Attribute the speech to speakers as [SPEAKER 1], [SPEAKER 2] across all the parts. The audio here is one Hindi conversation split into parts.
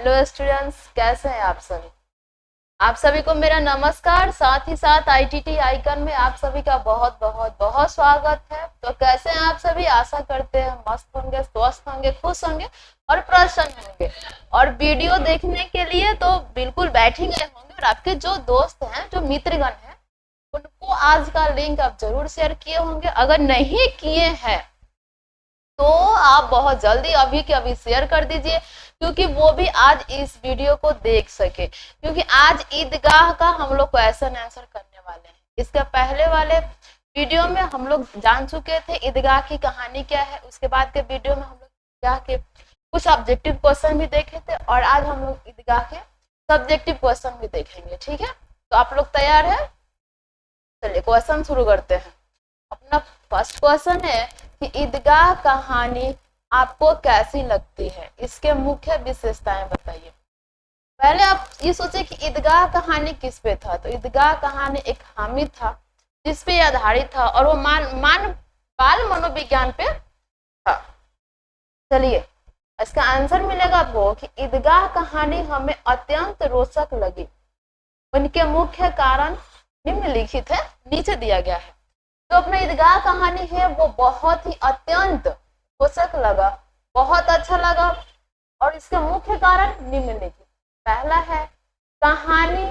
[SPEAKER 1] हेलो स्टूडेंट्स, कैसे हैं आप सभी। आप सभी को मेरा नमस्कार, साथ ही साथ आईटीटी आइकन में आप सभी का बहुत बहुत बहुत स्वागत है। तो कैसे हैं आप सभी, आशा करते हैं मस्त होंगे, स्वस्थ होंगे, खुश होंगे और प्रसन्न होंगे। और वीडियो देखने के लिए तो बिल्कुल बैठ ही गए होंगे और आपके जो दोस्त हैं, जो मित्रगण हैं, उनको आज का लिंक आप जरूर शेयर किए होंगे। अगर नहीं किए हैं तो आप बहुत जल्दी अभी के अभी शेयर कर दीजिए, क्योंकि वो भी आज इस वीडियो को देख सके। क्योंकि आज ईदगाह का हम लोग क्वेश्चन आंसर करने वाले हैं। इसके पहले वाले वीडियो में हम लोग जान चुके थे ईदगाह की कहानी क्या है। उसके बाद के वीडियो में हम लोग ईदगाह के कुछ ऑब्जेक्टिव क्वेश्चन भी देखे थे और आज हम लोग ईदगाह के सब्जेक्टिव क्वेश्चन भी देखेंगे। ठीक है, तो आप लोग तैयार है? चलिए क्वेश्चन शुरू करते हैं। अपना फर्स्ट क्वेश्चन है कि ईदगाह कहानी आपको कैसी लगती है, इसके मुख्य विशेषताएं बताइए। पहले आप ये सोचे कि ईदगाह कहानी किस पे था, तो ईदगाह कहानी एक हामिद था जिस पे आधारित था और वो बाल मनोविज्ञान पे था। चलिए इसका आंसर मिलेगा आपको कि ईदगाह कहानी हमें अत्यंत रोचक लगी। उनके मुख्य कारण निम्नलिखित है, नीचे दिया गया है। तो अपना ईदगाह कहानी है वो बहुत ही अत्यंत रोचक लगा, बहुत अच्छा लगा। और इसके मुख्य कारण निम्नलिखित। पहला है कहानी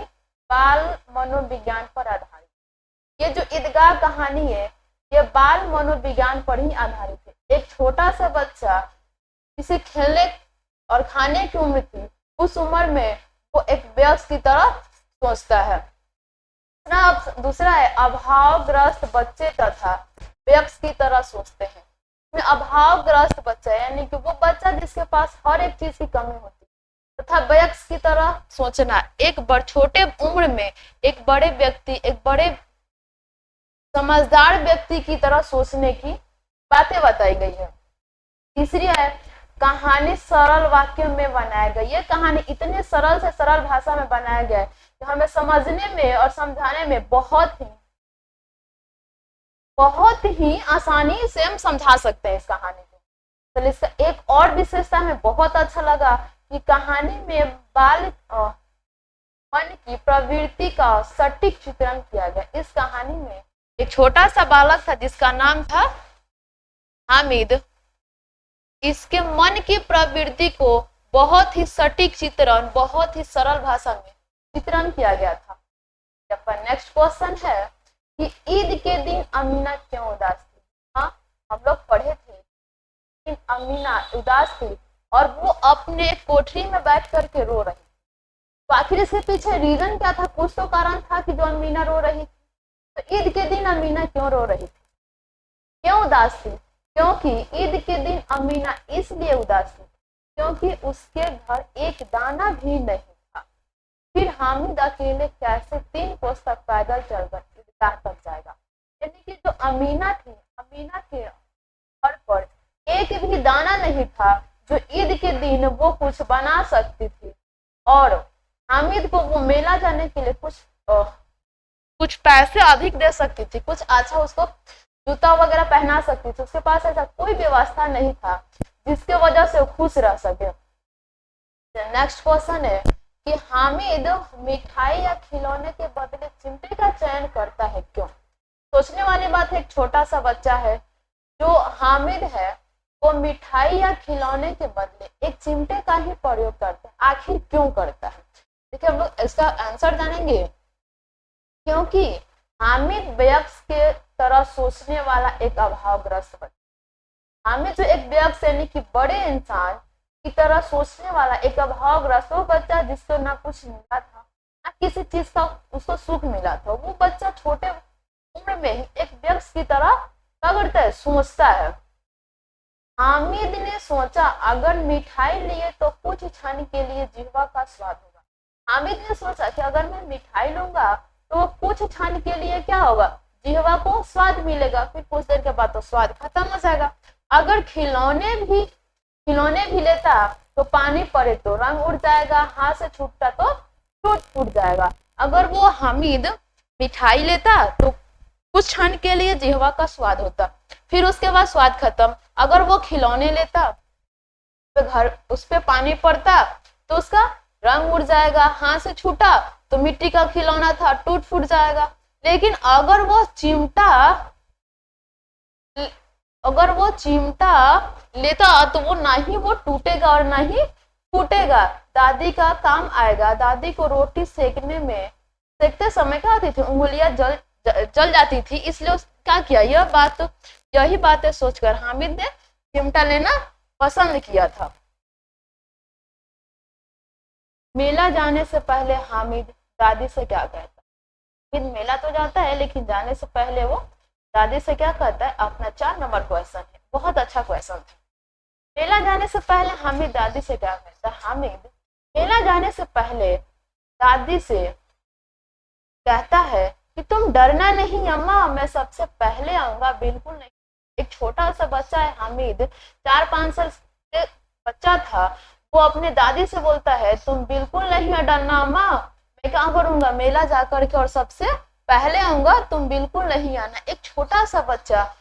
[SPEAKER 1] बाल मनोविज्ञान पर आधारित। ये जो ईदगाह कहानी है ये बाल मनोविज्ञान पर ही आधारित है। एक छोटा सा बच्चा जिसे खेलने और खाने की उम्र थी, उस उम्र में वो एक वयस्क की तरह सोचता है। दूसरा है अभावग्रस्त बच्चे तथा वयस्क की तरह सोचते हैं। अभावग्रस्त बच्चा यानी कि वो बच्चा जिसके पास हर एक चीज की कमी होती है, तथा वयस्क की तरह सोचना, एक छोटे उम्र में एक बड़े व्यक्ति, एक बड़े समझदार व्यक्ति की तरह सोचने की बातें बताई गई है। तीसरी है कहानी सरल वाक्य में बनाया गया। ये कहानी इतने सरल से सरल भाषा में बनाया गया है कि हमें समझने में और समझाने में बहुत ही आसानी से हम समझा सकते हैं इस कहानी को। तो इसका एक और विशेषता हमें बहुत अच्छा लगा कि कहानी में बाल मन की प्रवृत्ति का सटीक चित्रण किया गया। इस कहानी में एक छोटा सा बालक था जिसका नाम था हामिद। इसके मन की प्रवृत्ति को बहुत ही सटीक चित्रण, बहुत ही सरल भाषा में चित्रण किया गया था। नेक्स्ट क्वेश्चन है कि ईद के दिन अमीना क्यों उदास थी। हाँ, हम लोग पढ़े थे कि अमीना उदास थी और वो अपने कोठरी में बैठ करके रो रही। तो आखिर इसके पीछे रीजन क्या था? कुछ तो कारण था कि जो अमीना रो रही थी। तो ईद के दिन अमीना क्यों रो रही थी, क्यों उदास थी? क्योंकि ईद के दिन अमीना इसलिए उदास थी क्योंकि उसके घर एक दाना भी नहीं था। फिर हामिद अकेले कैसे 3 कोस तक पैदल चलकर ईदगाह तक जाएगा। यानी कि जो अमीना के घर पर एक भी दाना नहीं था जो ईद के दिन वो कुछ बना सकती थी, और हामिद को वो मेला जाने के लिए कुछ पैसे अधिक दे सकती थी, कुछ अच्छा उसको जूता वगैरह पहना सकती थी। उसके पास ऐसा कोई व्यवस्था नहीं था जिसके वजह से वो खुश रह सके। नेक्स्ट क्वेश्चन है कि हामिद मिठाई या खिलौने के बदले चिमटे का चयन करता है, क्यों? सोचने वाली बात है, एक छोटा सा बच्चा है, जो हामिद है वो मिठाई या खिलौने के बदले एक चिमटे का ही प्रयोग करता है। आखिर क्यों करता है? देखिए हम लोग इसका आंसर जानेंगे। क्योंकि हामिद वयस्क के तरह सोचने वाला एक अभावग्रस्त बच्चा। हामिद जो एक वयस्क यानी कि बड़े इंसान की तरह सोचने वाला एक अभावग्रस्त वो बच्चा जिसको ना कुछ मिला था, ना किसी चीज का उसको सुख मिला था, वो बच्चा छोटे उम्र में ही एक वयस्क की तरह क्या करता है? सोचता है। हामिद ने सोचा अगर मिठाई लिए तो कुछ क्षण के लिए जिह्वा का स्वाद होगा। हामिद ने सोचा कि अगर मैं मिठाई लूंगा तो कुछ क्षण के लिए क्या होगा? जिह्वा को स्वाद मिलेगा, फिर कुछ देर के बाद तो स्वाद खत्म हो जाएगा। अगर खिलौने भी लेता तो पानी पड़े तो रंग उड़ जाएगा, हाथ से छूटता तो टूट जाएगा। अगर वो हामिद मिठाई लेता तो कुछ क्षण के लिए जिह्वा का स्वाद होता, फिर उसके बाद स्वाद खत्म। अगर वो खिलौने लेता तो घर उस पे पानी पड़ता तो उसका रंग उड़ जाएगा, हाथ से छूटा तो मिट्टी का खिलौना था, टूट फूट जाएगा। लेकिन अगर वो चिमटा लेता तो वो ना ही वो टूटेगा और ना ही फूटेगा, दादी का काम आएगा। दादी को रोटी सेकते समय क्या होती थी, उंगलियां जल जाती थी, इसलिए क्या किया, यही बातें सोचकर हामिद ने चिमटा लेना पसंद किया था। मेला जाने से पहले हामिद दादी से क्या कहता है? मेला तो जाता है लेकिन जाने से पहले वो दादी से क्या कहता है? अपना 4 नंबर क्वेश्चन है, बहुत अच्छा क्वेश्चन है। मेला जाने से पहले हामिद दादी से क्या कहता है? हामिद मेला जाने से पहले दादी से कहता है कि तुम डरना नहीं अम्मा, मैं सबसे पहले आऊंगा। बिल्कुल नहीं। एक छोटा सा बच्चा है हामिद, 4-5 साल के बच्चा था, वो अपने दादी से बोलता है तुम बिल्कुल नहीं डरना अम्मा, मैं क्या करूंगा, मेला जाकर के और सबसे पहले आऊंगा, तुम बिल्कुल नहीं आना। एक छोटा सा बच्चा,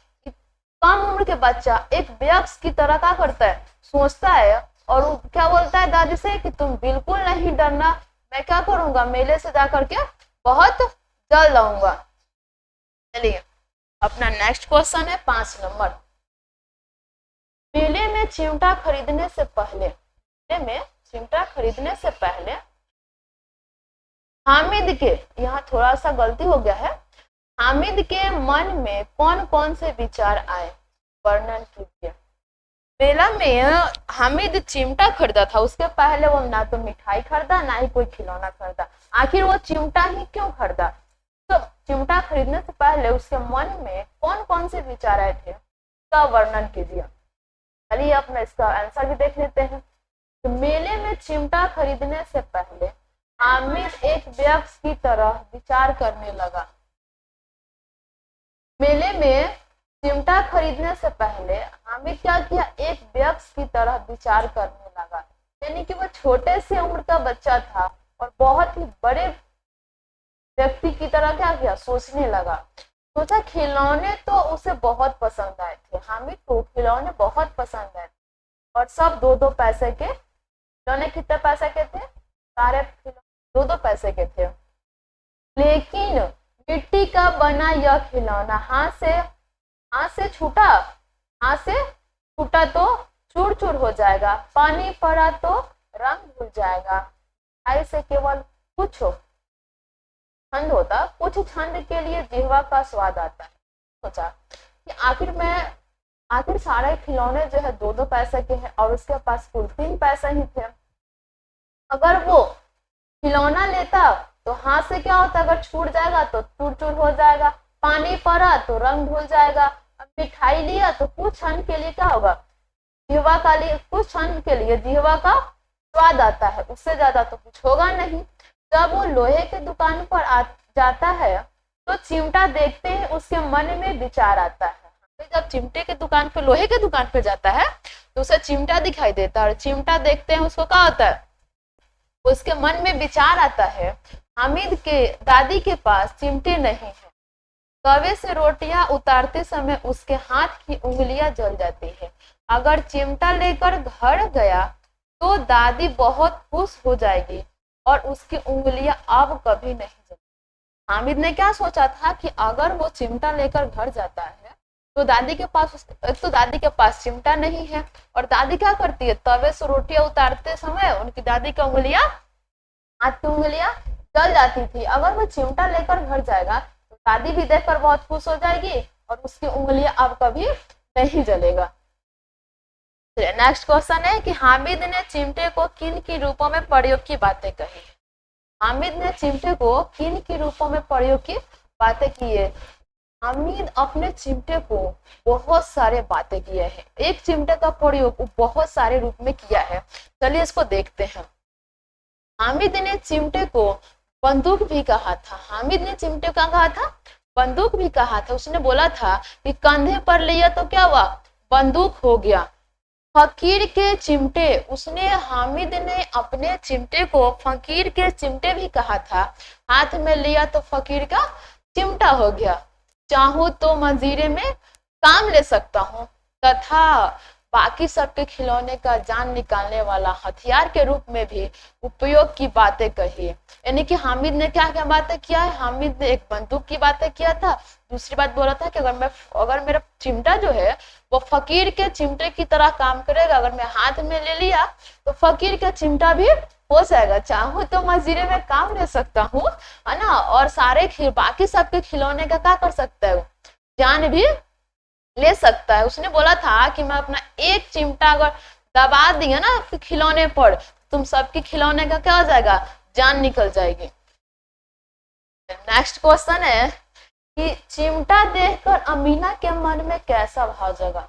[SPEAKER 1] कम उम्र के बच्चा एक वयस्क की तरह क्या करता है, सोचता है और क्या बोलता है दादी से कि तुम बिल्कुल नहीं डरना, मैं क्या करूंगा, मेले से जाकर के बहुत जल्द आऊंगा। चलिए अपना नेक्स्ट क्वेश्चन है 5 नंबर। मेले में चिमटा खरीदने से पहले हामिद के, यहाँ थोड़ा सा गलती हो गया है, हामिद के मन में कौन कौन से विचार आए, वर्णन कीजिए। मेला में हामिद चिमटा खरीदा था, उसके पहले वो ना तो मिठाई खरीदा ना ही कोई खिलौना खरीदा। आखिर वो चिमटा ही क्यों खरीदा? तो चिमटा खरीदने से पहले उसके मन में कौन कौन से विचार आए थे, उसका वर्णन कीजिए। चलिए अपना इसका आंसर भी देख लेते हैं। तो मेले में चिमटा खरीदने से पहले हामिद एक वयस्क की तरह विचार करने लगा। मेले में चिमटा खरीदने से पहले हामिद क्या किया, एक वयस्क की तरह विचार करने लगा। यानी कि वो छोटे से उम्र का बच्चा था और बहुत ही बड़े व्यक्ति की तरह क्या किया, सोचने लगा। सोचा खिलौने तो उसे बहुत पसंद आए थे, हामिद को खिलौने बहुत पसंद आए थे और सब 2-2 पैसे के खिलौने। कितने पैसे के थे? सारे खिलौने 2-2 पैसे के थे। लेकिन मिट्टी का बना यह खिलौना हाथ से छूटा तो चूर चूर हो जाएगा, पानी पड़ा तो रंग भूल जाएगा, ऐसे केवल कुछ छंद होता, कुछ छंद के लिए जिह्वा का स्वाद आता है। सोचा कि आखिर सारे खिलौने जो है 2-2 पैसे के हैं और उसके पास कुल 3 पैसे ही थे। अगर वो खिलौना लेता तो हाथ से क्या होता, अगर छूट जाएगा तो चूर चूर हो जाएगा, पानी पड़ा तो रंग धुल जाएगा। अब मिठाई लिया तो कुछ क्षण के लिए क्या होगा, कुछ क्षण के लिए जिह्वा का स्वाद आता है, उससे ज्यादा तो कुछ होगा नहीं। जब वो लोहे के दुकान पर जाता है तो चिमटा देखते ही उसके मन में विचार आता है। जब चिमटे के दुकान पे, लोहे के दुकान पे जाता है तो उसे चिमटा दिखाई देता है और चिमटा देखते हैं उसको क्या होता है, उसके मन में विचार आता है। हामिद के दादी के पास चिमटे नहीं है, तवे से रोटियां उतारते समय उसके हाथ की उंगलियां जल जाती है। अगर चिमटा लेकर घर गया तो दादी बहुत खुश हो जाएगी और उसकी उंगलियां अब कभी नहीं जलेंगी। हामिद ने क्या सोचा था कि अगर वो चिमटा लेकर घर जाता है तो दादी के पास चिमटा नहीं है और दादी क्या करती है, तवे से रोटियां उतारते समय उनकी दादी की हाथ की उंगलियां जल जाती थी। अगर वो चिमटा लेकर घर जाएगा तो दादी भी देखकर बहुत खुश हो जाएगी और उसकी उंगलियां अब कभी नहीं जलेगा। नेक्स्ट क्वेश्चन है कि हामिद ने चिमटे को किन की रूपों में प्रयोग की बातें कही। हामिद ने चिमटे को किन की रूपों में प्रयोग की बातें की है। हामिद अपने चिमटे को बहुत सारे बातें किए हैं, एक चिमटे का प्रयोग बहुत सारे रूप में किया है। चलिए इसको देखते हैं। हामिद ने चिमटे को बंदूक भी कहा था। हामिद ने चिमटे को कहा था, बंदूक भी कहा था। उसने बोला था कि कंधे पर लिया तो क्या हुआ, बंदूक हो गया। फकीर के चिमटे, हामिद ने अपने चिमटे को फकीर के चिमटे भी कहा था। हाथ में लिया तो फकीर का चिमटा हो गया। चाहूं तो मंजीरे में काम ले सकता हूँ तथा बाकी सबके खिलौने का जान निकालने वाला हथियार के रूप में भी उपयोग की बातें कही। यानी कि हामिद ने क्या क्या बातें किया है, हामिद ने एक बंदूक की बातें किया था, दूसरी बात बोला था कि अगर मेरा चिमटा जो है वो फकीर के चिमटे की तरह काम करेगा, अगर मैं हाथ में ले लिया तो फकीर का चिमटा भी हो जाएगा, चाहूँ तो मजीरे में काम ले सकता हूँ, है ना, और सारे बाकी सबके खिलौने का क्या कर सकता है, जान भी ले सकता है। उसने बोला था कि मैं अपना एक चिमटा अगर दबा दिया ना खिलौने पर, तुम सबके खिलौने का क्या हो जाएगा, जान निकल जाएगी। नेक्स्ट क्वेश्चन है कि चिमटा देखकर अमीना के मन में कैसा भाव जगा।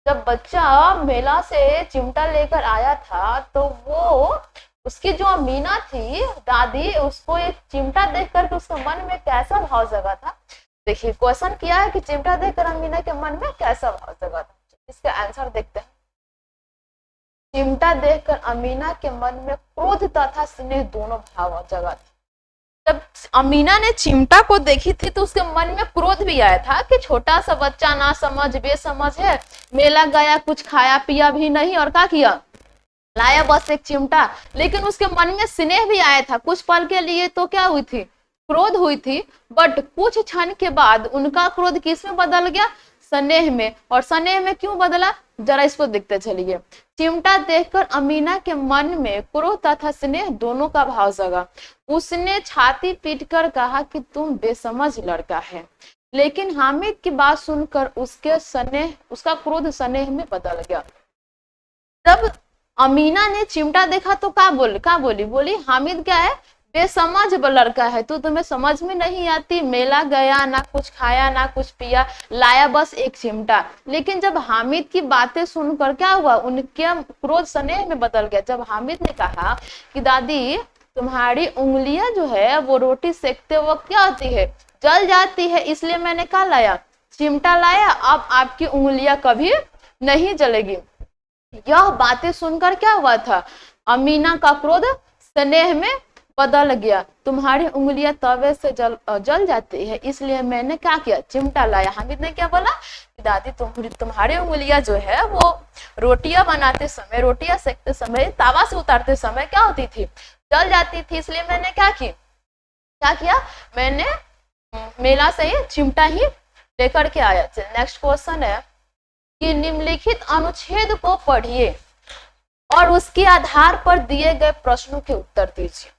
[SPEAKER 1] जब बच्चा मेला से चिमटा लेकर आया था तो वो उसकी जो अमीना थी दादी, उसको एक चिमटा देखकर उसके मन में कैसा भाव जगा था। देखिए क्वेश्चन किया है कि चिमटा देखकर अमीना के मन में कैसा भाव जगा था, इसका आंसर देखते हैं। चिमटा देखकर अमीना के मन में क्रोध तथा स्नेह दोनों भाव जगा था। जब अमीना ने चिमटा को देखी थी तो उसके मन में क्रोध भी आया था कि छोटा सा बच्चा ना समझ बेसमझ है, मेला गया कुछ खाया पिया भी नहीं और क्या किया, लाया बस एक चिमटा। लेकिन उसके मन में स्नेह भी आया था, कुछ पल के लिए तो क्या हुई थी, क्रोध हुई थी, बट कुछ क्षण के बाद उनका क्रोध किस में बदल गया, स्नेह में। और स्नेह में क्यों बदला, जरा इसको देखते चलिए। चिमटा देखकर अमीना के मन में क्रोध तथा स्नेह दोनों का भाव जगा। उसने छाती पीटकर कहा कि तुम बेसमझ लड़का है। लेकिन हामिद की बात सुनकर उसका क्रोध स्नेह में बदल गया। जब अमीना ने चिमटा देखा तो क्या बोली हामिद क्या है, बेसमझ लड़का है, तो तुम्हें समझ में नहीं आती, मेला गया ना कुछ खाया ना कुछ पिया, लाया बस एक चिमटा। लेकिन जब हामिद की बातें सुनकर क्या हुआ, उनके क्रोध स्नेह में बदल गया। जब हामिद ने कहा कि दादी तुम्हारी उंगलियां जो है वो रोटी सेकते वक्त क्या होती है, जल जाती है, इसलिए मैंने क्या लाया, चिमटा लाया, अब आपकी उंगलियां कभी नहीं जलेगी। यह बातें सुनकर क्या हुआ था, अमीना का क्रोध स्नेह में बदल गया। तुम्हारी उंगलियां तवे से जल जाती है, इसलिए मैंने क्या किया, चिमटा लाया। हामिद ने क्या बोला कि दादी तुम्हारी उंगलियां जो है वो रोटियां बनाते समय, रोटियां सेकते समय, तावा से उतारते समय क्या होती थी, जल जाती थी, इसलिए मैंने क्या किया, मैंने मेला से ही चिमटा ही लेकर के आया। नेक्स्ट क्वेश्चन है कि निम्नलिखित अनुच्छेद को पढ़िए और उसके आधार पर दिए गए प्रश्नों के उत्तर दीजिए।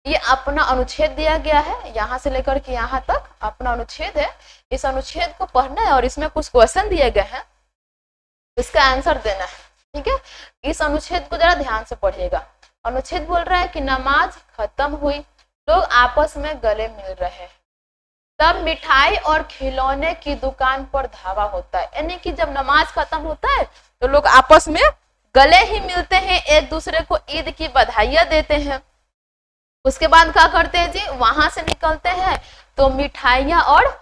[SPEAKER 1] ये अपना अनुच्छेद दिया गया है, यहाँ से लेकर के यहाँ तक अपना अनुच्छेद है। इस अनुच्छेद को पढ़ना है और इसमें कुछ क्वेश्चन दिए गए हैं, इसका आंसर देना है, ठीक है। इस अनुच्छेद को जरा ध्यान से पढ़िएगा। अनुच्छेद बोल रहा है कि नमाज खत्म हुई, लोग आपस में गले मिल रहे हैं, तब मिठाई और खिलौने की दुकान पर धावा होता है। यानी कि जब नमाज खत्म होता है तो लोग आपस में गले ही मिलते हैं, एक दूसरे को ईद की बधाइयां देते हैं। उसके बाद क्या करते हैं जी, वहां से निकलते हैं तो मिठाइयां और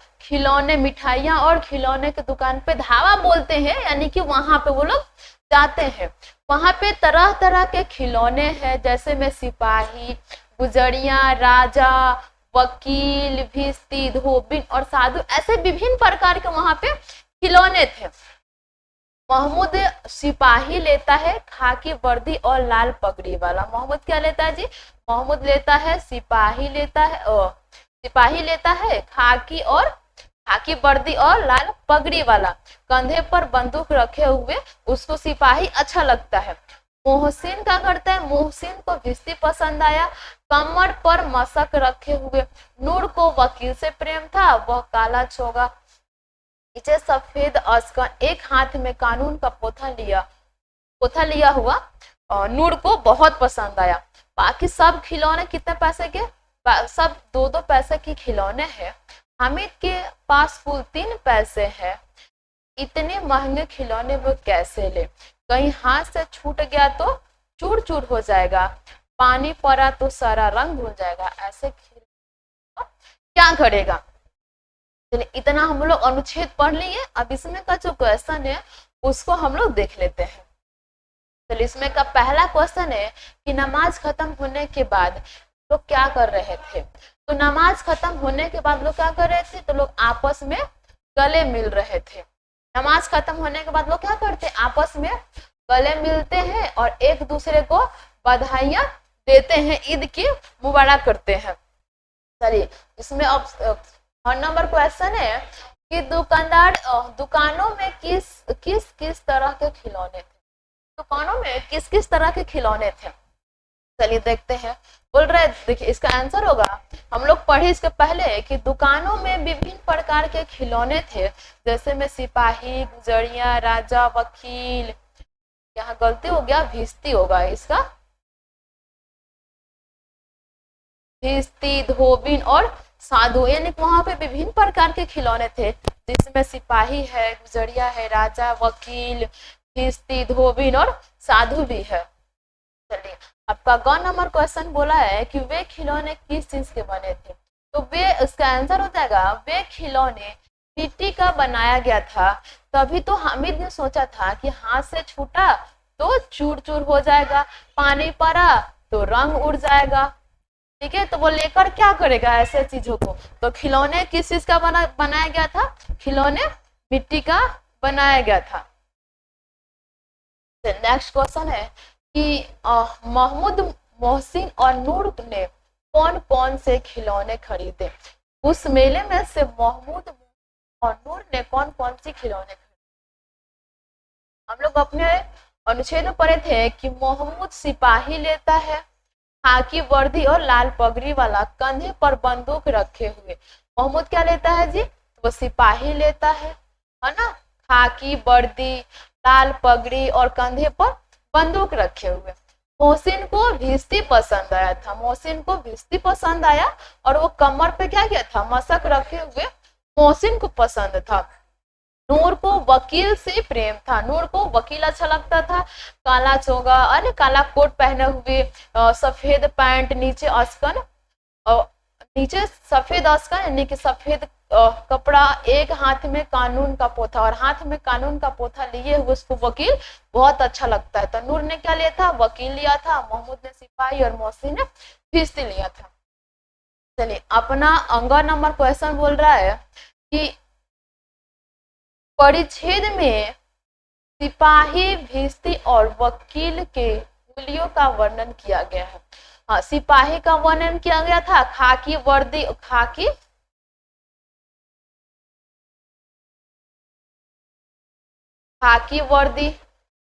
[SPEAKER 1] खिलौने की दुकान पे धावा बोलते हैं, यानी कि वहां पे वो लोग जाते हैं। वहां पे तरह तरह के खिलौने हैं, जैसे में सिपाही, गुजरिया, राजा, वकील, भिस्ती, धोबिन और साधु, ऐसे विभिन्न प्रकार के वहां पे खिलौने थे। महमूद सिपाही लेता है खाकी वर्दी और लाल पगड़ी वाला। महमूद क्या लेता है जी, महमूद लेता है सिपाही लेता है खाकी वर्दी और लाल पगड़ी वाला, कंधे पर बंदूक रखे हुए उसको सिपाही अच्छा लगता है। मोहसिन क्या करता है, मोहसिन को भिस्ती पसंद आया, कमर पर मशक रखे हुए। नूर को वकील से प्रेम था, वह काला चोगा, पीछे सफेद अस्कन, एक हाथ में कानून का पोथा लिया हुआ नूर को बहुत पसंद आया। बाकी सब खिलौने कितने पैसे के, सब 2-2 पैसे की खिलौने हैं। हामिद के पास कुल 3 पैसे हैं। इतने महंगे खिलौने वो कैसे ले, कहीं हाथ से छूट गया तो चूर चूर हो जाएगा, पानी पड़ा तो सारा रंग भूल जाएगा, ऐसे क्या करेगा। चलिए इतना हम लोग अनुच्छेद पढ़ लिए। अब इसमें का जो क्वेश्चन है उसको हम लोग देख लेते हैं। चलिए इसमें का पहला क्वेश्चन है कि नमाज खत्म होने के बाद लोग क्या कर रहे थे। तो नमाज खत्म होने के बाद लोग क्या कर रहे थे, तो लोग आपस में गले मिल रहे थे। नमाज खत्म होने के बाद लोग क्या करते हैं, आपस में गले मिलते हैं और एक दूसरे को बधाइयां देते हैं, ईद की मुबारक करते हैं। चलिए इसमें अब 1 नंबर क्वेश्चन है कि दुकानों में किस किस किस तरह के खिलौने थे, दुकानों में किस किस तरह के खिलौने थे। चलिए देखते हैं। बोल रहे देखिए इसका आंसर होगा, हम लोग पढ़े इसके पहले कि दुकानों में विभिन्न प्रकार के खिलौने थे, जैसे में सिपाही, गुजरिया, राजा, वकील, यहाँ गलती हो गया, भिस्ती होगा इसका, भिस्ती, धोबिन और साधु, यानी वहां पे विभिन्न प्रकार के खिलौने थे, जिसमें सिपाही है, गुजरिया है, राजा, वकील, भिस्ती, धोबिन और साधु भी है। चलिए आपका 1 नंबर क्वेश्चन बोला है कि वे खिलौने किस चीज के बने थे, तो वे, इसका आंसर हो जाएगा वे खिलौने मिट्टी का बनाया गया था। तभी तो हामिद ने सोचा था कि हाथ से छूटा तो चूर चूर हो जाएगा, पानी पड़ा तो रंग उड़ जाएगा, ठीक है। तो वो लेकर क्या करेगा ऐसे चीजों को, तो खिलौने किस चीज का बनाया गया था, खिलौने मिट्टी का बनाया गया था। नेक्स्ट क्वेश्चन है कि महमूद, मोहसिन और नूर ने कौन कौन से खिलौने खरीदे। उस मेले में से महमूद और नूर ने कौन कौन सी खिलौने खरीदे। हम लोग अपने अनुच्छेद में पढ़े थे कि महमूद सिपाही लेता है, खाकी वर्दी और लाल पगड़ी वाला, कंधे पर बंदूक रखे हुए। महमूद क्या लेता है जी, वो सिपाही लेता है ना, खाकी वर्दी, लाल पगड़ी और कंधे पर बंदूक रखे हुए। मोहसिन को भिस्ती पसंद आया था, मोहसिन को भिस्ती पसंद आया और वो कमर पे क्या किया था, मशक रखे हुए मोहसिन को पसंद था। नूर को वकील से प्रेम था, नूर को वकील अच्छा लगता था, काला चोगा, अरे काला कोट पहने हुए, सफेद पैंट, नीचे अस्कन, नीचे सफेद अस्कन यानी कि सफेद कपड़ा, एक हाथ में कानून का पोथा, और हाथ में कानून का पोथा लिए हुए उसको वकील बहुत अच्छा लगता है। तो नूर ने क्या लिया था, वकील लिया था, महमूद ने सिपाही और मोहसिन ने भिस्ती लिया था। चलिए अपना 2 नंबर क्वेश्चन बोल रहा है कि परिच्छेद में सिपाही, भिस्ती और वकील के मूल्यों का वर्णन किया गया है। हाँ, सिपाही का वर्णन किया गया था, खाकी वर्दी, खाकी वर्दी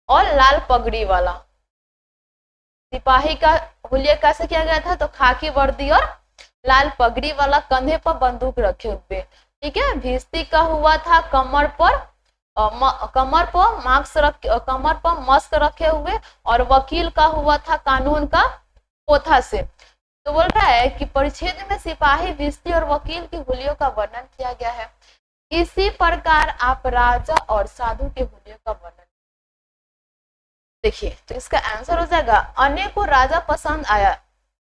[SPEAKER 1] और लाल पगड़ी वाला। सिपाही का हुलिया कैसे किया गया था, तो खाकी वर्दी और लाल पगड़ी वाला, कंधे पर बंदूक रखे हुए, ठीक है। भिस्ती का हुआ था कमर पर मस्क रखे हुए, और वकील का हुआ था कानून का पोथा से। तो बोल रहा है कि परिच्छेद में सिपाही, भिस्ती और वकील की हुलियों का वर्णन किया गया है। इसी प्रकार आप राजा और साधु के हुलियों का वर्णन देखिए। तो इसका आंसर हो जाएगा, अन्य को राजा पसंद आया,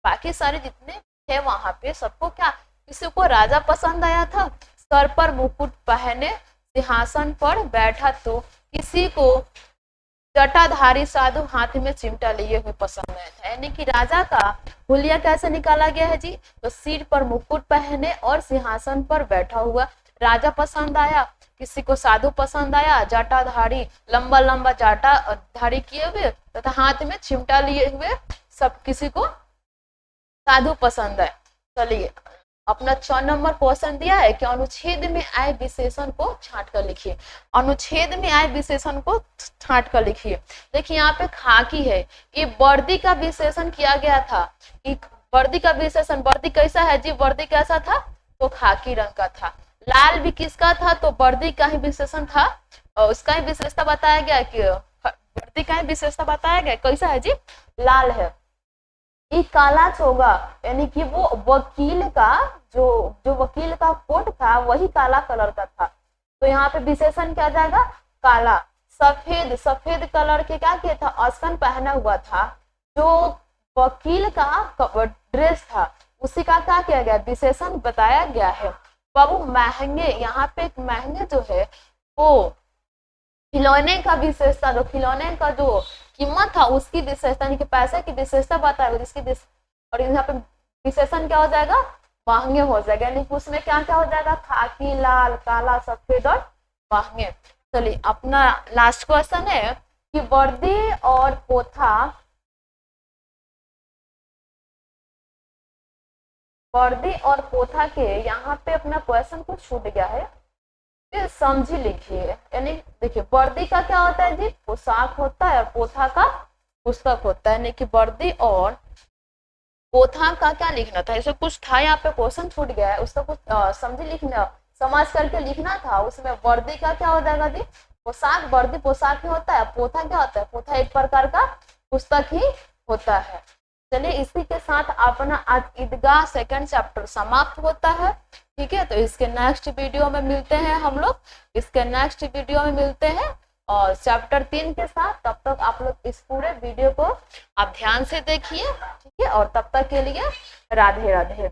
[SPEAKER 1] बाकी सारे जितने थे वहां पे सबको क्या, किसी को राजा पसंद आया था, सर पर मुकुट पहने सिंहासन पर बैठा, तो किसी को जटाधारी साधु हाथ में चिमटा लिए हुए पसंद आया था। यानी कि राजा का हुलिया कैसे निकाला गया है जी, तो सिर पर मुकुट पहने और सिंहासन पर बैठा हुआ राजा पसंद आया, किसी को साधु पसंद आया, जटाधारी, लंबा लंबा जाटा धारी किए हुए तथा हाथ में चिमटा लिए हुए, सब किसी को साधु पसंद है। चलिए अपना 6 नंबर क्वेश्चन दिया है कि अनुच्छेद में आए विशेषण को छांट कर लिखिए। अनुच्छेद में आए विशेषण को छांट कर लिखिए। देखिए यहाँ पे खाकी है, ये वर्दी का विशेषण किया गया था, कि वर्दी का विशेषण, वर्दी कैसा है जी, वर्दी कैसा था, तो खाकी रंग का था। लाल भी किसका था, तो वर्दी का ही विशेषण था, और उसका ही विशेषता बताया गया कि वर्दी का ही विशेषता बताया गया, कैसा है जी, लाल है। ये काला चोगा यानी कि वो वकील का जो वकील का कोट था वही काला कलर का था, तो यहाँ पे विशेषण क्या जाएगा, काला। सफेद, सफेद कलर के क्या किया था, अस्कन पहना हुआ था, जो वकील का ड्रेस था उसी का क्या किया गया, विशेषण बताया गया है। बाबू महंगे, यहाँ पे महंगे जो है वो खिलौने का विशेषता, जो खिलौने का जो कीमत था उसकी विशेषता, यानी कि पैसे की विशेषता बताएगा, जिसकी और यहाँ पे विशेषण क्या हो जाएगा, महंगे हो जाएगा, यानी कि उसमें क्या क्या हो जाएगा, खाकी, लाल, काला, सफेद और महंगे। चलिए अपना लास्ट क्वेश्चन है कि वर्दी और पोथा, वर्दी और पोथा के यहाँ पे अपना क्वेश्चन कुछ छूट गया है, ये समझी लिखिए। यानी देखिए वर्दी का क्या होता है जी, पोशाक होता है, और पोथा का पुस्तक होता है। यानी कि वर्दी और पोथा का क्या लिखना था, ऐसे कुछ था यहाँ पे क्वेश्चन छूट गया है, उसका कुछ समझी लिखना, समझ करके लिखना था। उसमें वर्दी का क्या हो जाएगा जी, पोशाक, वर्दी पोशाक ही होता है। पोथा क्या होता है, पोथा एक प्रकार का पुस्तक ही होता है। चलिए इसी के साथ अपना आज ईदगाह सेकंड चैप्टर समाप्त होता है। ठीक है, तो इसके नेक्स्ट वीडियो में मिलते हैं हम लोग, इसके नेक्स्ट वीडियो में मिलते हैं और चैप्टर 3 के साथ। तब तक आप लोग इस पूरे वीडियो को आप ध्यान से देखिए। ठीक है, और तब तक के लिए राधे राधे।